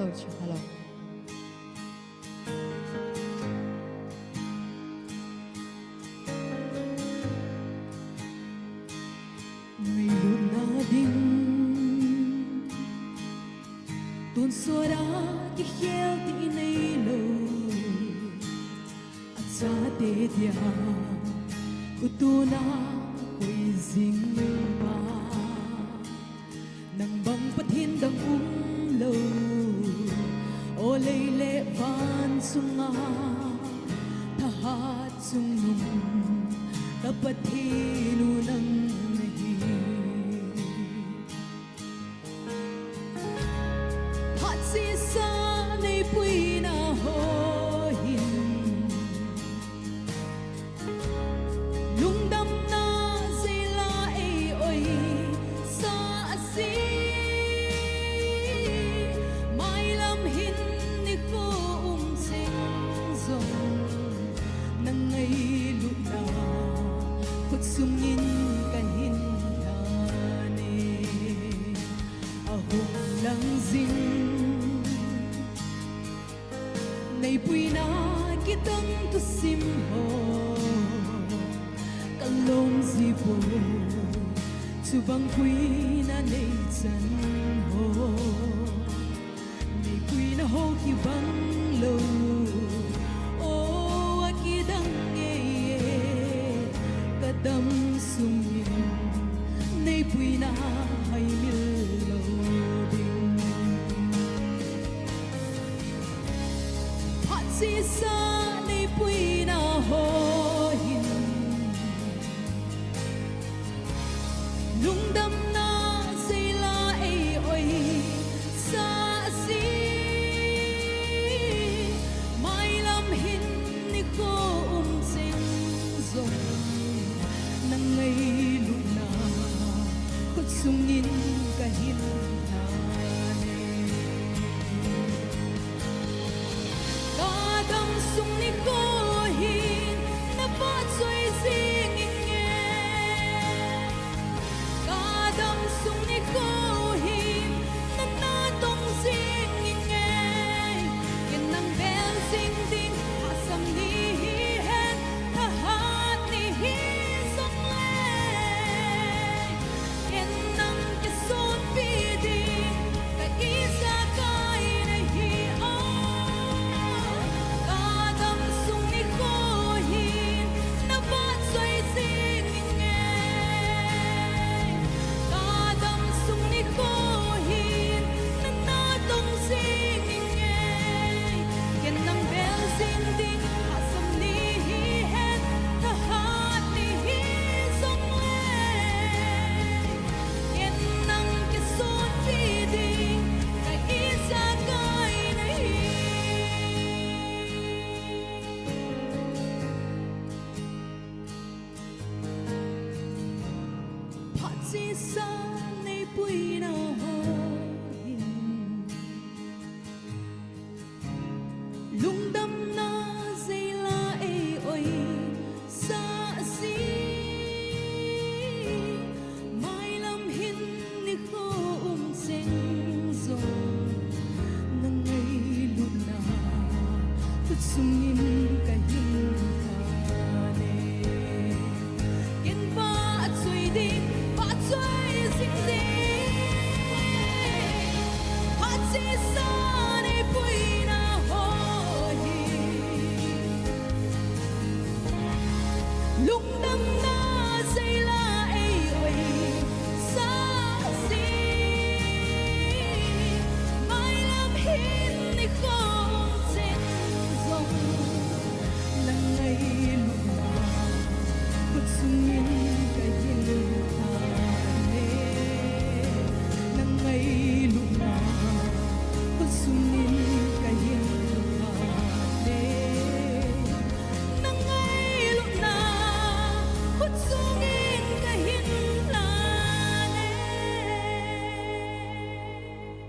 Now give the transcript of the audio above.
hello chị hello ไม่รู้นาดิงตุนสัวดาที่เขียวที่ในโลอาจจะเดียกุตูนาคุยสิงมานังบังปะทินดังโลโอเลเลวันสุงาทหารสุงนุ่มตะปะทินูนังsi sa nay pui na ho hin lung đâm na dây la ai oi sa si mai lam hin ni ko sing zong nang ngay lu na phật sung in ka hin na ne a hong lang zing nay pui na kitang tu sim ho kalong zibo tu bang pui na nay chan ho nay pui na ho ki bang lo o akidang ye kadam sungin nay pui na hay mil lo si sa nay pui na ho hin lung đâm na say la ai oi sa si mai lam hin ni ko sing zong nang ngay lu na kut sungin ka hin na sung ni ko hin na pa soy sing nghe kadam sung ni ko hin na tong sing nghe ken nang bel sing ding asam ni hen ha hat ni hi song le ken nang ke son pi ding ka isa kai na hi si sa nay pui